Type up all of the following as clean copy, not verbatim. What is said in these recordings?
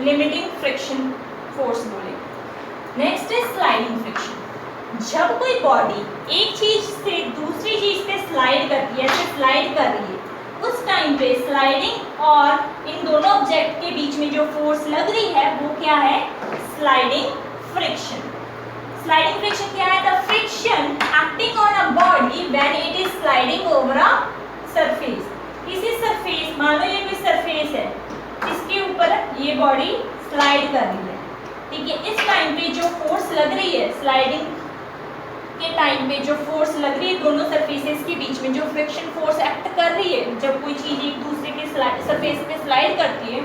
Limiting friction force बोले। Next है sliding friction. जब कोई बॉडी एक चीज से दूसरी चीज पे स्लाइड करती है, ऐसे स्लाइड कर रही है, उस टाइम पे स्लाइडिंग और इन दोनों ऑब्जेक्ट के बीच में जो फोर्स लग रही है वो क्या है? Sliding friction. स्लाइडिंग फ्रिक्शन क्या है? The friction acting on a body when it is sliding over a surface. किसी सरफेस, मान लो ये कोई सरफेस है जिसके ऊपर ये बॉडी स्लाइड कर रही है, ठीक है। इस टाइम पे जो फोर्स लग रही है, स्लाइडिंग के टाइम पे जो फोर्स लग रही है दोनों सरफेसेस के बीच में, जो फ्रिक्शन फोर्स एक्ट कर रही है जब कोई चीज एक दूसरे के सरफेस पे स्लाइड करती है,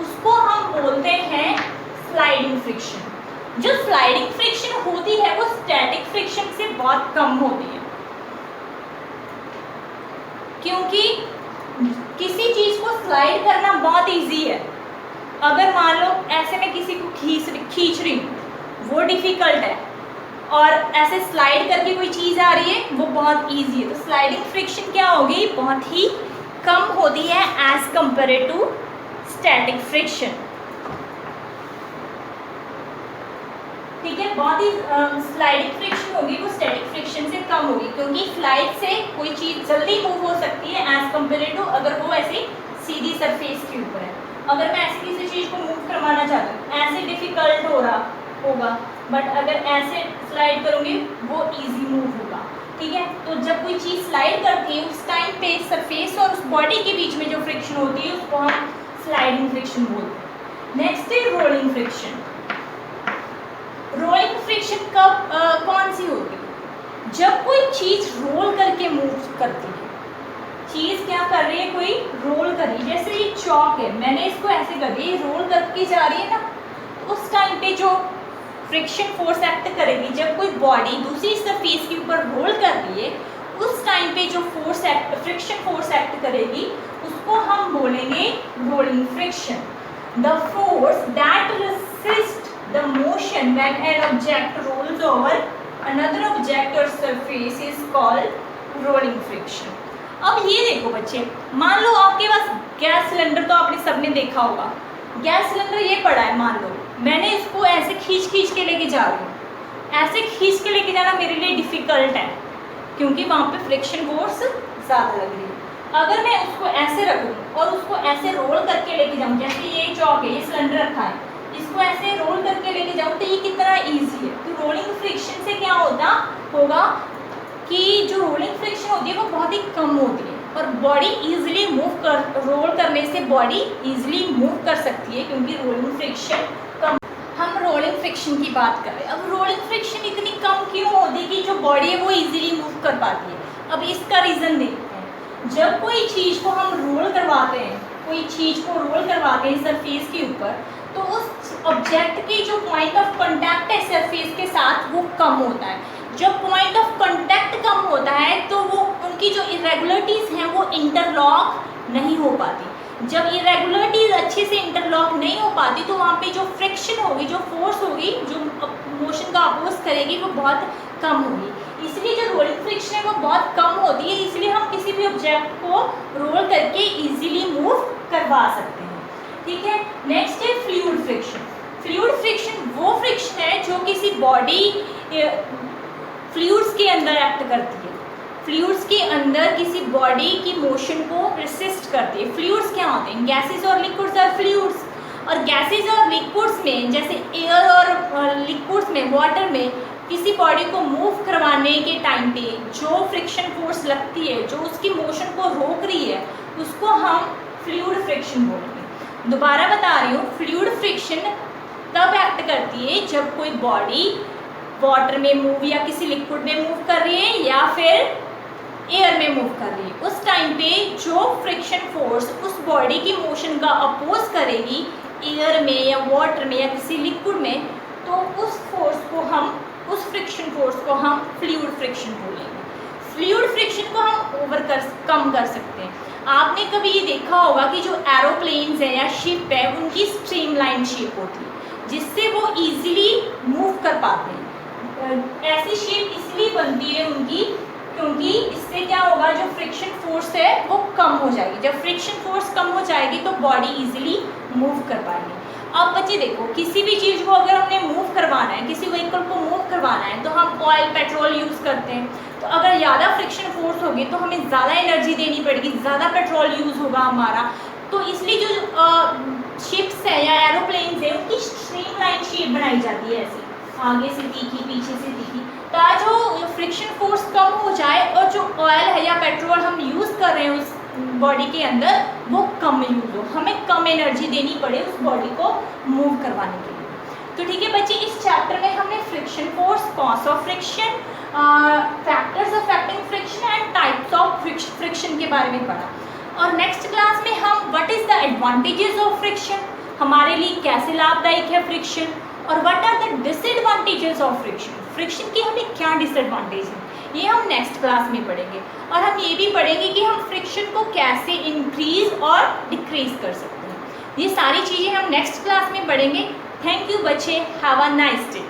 उसको हम बोलते हैं स्लाइडिंग फ्रिक्शन। जो स्लाइडिंग फ्रिक्शन होती है वो स्टैटिक फ्रिक्शन से बहुत कम होती है, क्योंकि किसी चीज को स्लाइड करना बहुत इजी है। अगर मान लो ऐसे मैं किसी को खींच रही हूँ, वो डिफिकल्ट है, और ऐसे स्लाइड करके कोई चीज़ आ रही है वो बहुत इजी है। तो स्लाइडिंग फ्रिक्शन क्या होगी? बहुत ही कम होती है as compare to static friction, ठीक है। बहुत ही स्लाइडिंग फ्रिक्शन होगी वो स्टैटिक फ्रिक्शन से कम होगी, क्योंकि स्लाइड से कोई चीज़ जल्दी मूव हो सकती है एज कंपेयर टू अगर वो ऐसे सीधी सरफेस के ऊपर है। अगर मैं ऐसे किसी चीज़ को मूव करवाना चाहती हूँ, ऐसे डिफिकल्ट हो रहा होगा, बट अगर ऐसे स्लाइड करूँगी वो इजी मूव होगा, ठीक है। तो जब कोई चीज़ स्लाइड करती है उस टाइम पे सरफेस और उस बॉडी के बीच में जो फ्रिक्शन होती है उसको हम स्लाइडिंग फ्रिक्शन बोलते हैं। नेक्स्ट है रोलिंग फ्रिक्शन। रोलिंग फ्रिक्शन कब कौन सी होती है? जब कोई चीज़ रोल करके मूव करती है। चीज़ क्या कर रही है? कोई रोल कर रही है। जैसे ये चौक है, मैंने इसको ऐसे कर दिया, ये रोल करके जा रही है ना, उस टाइम पे जो फ्रिक्शन फोर्स एक्ट करेगी, जब कोई बॉडी दूसरी सरफेस के ऊपर रोल कर रही है उस टाइम पे जो force act, friction force act करेगी उसको हम बोलेंगे rolling friction. The force that resist the motion when an object rolls over another object or surface is called rolling friction. अब ये देखो बच्चे, मान लो आपके पास गैस सिलेंडर, तो आपने सबने देखा होगा, गैस सिलेंडर ये पड़ा है, मान लो मैंने इसको ऐसे खींच के लेके जा रही हूँ। ऐसे खींच के लेके जाना मेरे लिए डिफ़िकल्ट है, क्योंकि वहाँ पे फ्रिक्शन फोर्स ज़्यादा लग रही है। अगर मैं उसको ऐसे रखूँ और उसको ऐसे रोल करके लेके जाऊँ, जैसे ये चौक है, ये सिलेंडर रखा है, इसको ऐसे रोल करके लेके जाऊँ तो ये कितना ईजी है। तो रोलिंग फ्रिक्शन से क्या होगा कि जो रोलिंग फ्रिक्शन होती है वो बहुत ही कम होती है, और बॉडी इजीली रोल करने से बॉडी इजीली मूव कर सकती है, क्योंकि रोलिंग फ्रिक्शन कम। हम रोलिंग फ्रिक्शन की बात कर रहे हैं। अब रोलिंग फ्रिक्शन इतनी कम क्यों होती है कि जो बॉडी है वो इजीली मूव कर पाती है? अब इसका रीज़न देखते हैं। जब कोई चीज़ को हम रोल करवाते हैं, कोई चीज़ को रोल करवाते हैं सरफेस के ऊपर, तो उस ऑब्जेक्ट की जो पॉइंट ऑफ कॉन्टैक्ट है सरफेस के साथ वो कम होता है। जब पॉइंट ऑफ कॉन्टैक्ट कम होता है तो वो उनकी जो इरेगुलरिटीज़ हैं वो इंटरलॉक नहीं हो पाती। जब इरेगुलरिटीज़ अच्छे से इंटरलॉक नहीं हो पाती तो वहाँ पे जो फ्रिक्शन होगी, जो फोर्स होगी, जो मोशन का अपोज करेगी वो बहुत कम होगी। इसलिए जो रोलिंग फ्रिक्शन है वो बहुत कम होती है, इसलिए हम किसी भी ऑब्जेक्ट को रोल करके इजीली मूव करवा सकते हैं, ठीक है। नेक्स्ट है फ्लूइड फ्रिक्शन। फ्लूइड फ्रिक्शन वो फ्रिक्शन है जो किसी बॉडी फ्लूइड्स के अंदर एक्ट करती है। फ्लूइड्स के अंदर किसी बॉडी की मोशन को रेसिस्ट करती है। फ्लूइड्स क्या होते हैं? गैसेस और लिक्विड्स और फ्लूइड्स। और गैसेस और लिक्विड्स में, जैसे एयर और लिक्विड्स में, वाटर में, किसी बॉडी को मूव करवाने के टाइम पे जो फ्रिक्शन फोर्स लगती है, जो उसकी मोशन को रोक रही है, उसको हम फ्लूइड फ्रिक्शन बोलेंगे। दोबारा बता रही हूँ, फ्लूइड फ्रिक्शन तब एक्ट करती है जब कोई बॉडी वाटर में मूव या किसी लिक्विड में मूव कर रही है या फिर एयर में मूव कर रही है। उस टाइम पे जो फ्रिक्शन फोर्स उस बॉडी की मोशन का अपोज करेगी एयर में या वाटर में या किसी लिक्विड में, तो उस फोर्स को हम, उस फ्रिक्शन फोर्स को हम फ्लूइड फ्रिक्शन बोलेंगे। फ्लूइड फ्रिक्शन को हम कम कर सकते हैं। आपने कभी ये देखा होगा कि जो एरोप्लेन्स है या शिप है उनकी स्ट्रीमलाइन शेप होती है, जिससे वो इजीली मूव कर पाते हैं। ऐसी शेप इसलिए बनती है उनकी क्योंकि इससे क्या होगा, जो फ्रिक्शन फोर्स है वो कम हो जाएगी। जब फ्रिक्शन फोर्स कम हो जाएगी तो बॉडी इजीली मूव कर पाएगी। अब बच्चे देखो, किसी भी चीज़ को अगर हमने मूव करवाना है, किसी व्हीकल को मूव करवाना है, तो हम ऑयल पेट्रोल यूज़ करते हैं। तो अगर ज़्यादा फ्रिक्शन फोर्स होगी तो हमें ज़्यादा एनर्जी देनी पड़ेगी, ज़्यादा पेट्रोल यूज़ होगा हमारा। तो इसलिए जो शिप्स है या एरोप्लेन्स है उनकी स्ट्रीमलाइन शेप बनाई जाती है, ऐसी आगे से तीखी पीछे से तीखी, ताकि जो फ्रिक्शन फोर्स कम हो जाए और जो ऑयल है या पेट्रोल हम यूज़ कर रहे हैं उस बॉडी के अंदर वो कम यूज़ हो, हमें कम एनर्जी देनी पड़े उस बॉडी को मूव करवाने के लिए। तो ठीक है बच्चे, इस चैप्टर में हमने friction force, cause of friction, factors affecting friction and types of friction के बारे में पढ़ा। और नेक्स्ट क्लास में हम what is the advantages of friction, हमारे लिए कैसे लाभदायक है फ्रिक्शन, और what are the disadvantages of friction, friction की हमें क्या डिसएडवांटेज है, ये हम नेक्स्ट क्लास में पढ़ेंगे। और हम ये भी पढ़ेंगे कि हम फ्रिक्शन को कैसे इंक्रीज और डिक्रीज कर सकते हैं। ये सारी चीज़ें हम नेक्स्ट क्लास में पढ़ेंगे। थैंक यू बच्चे, हैव अ नाइस डे।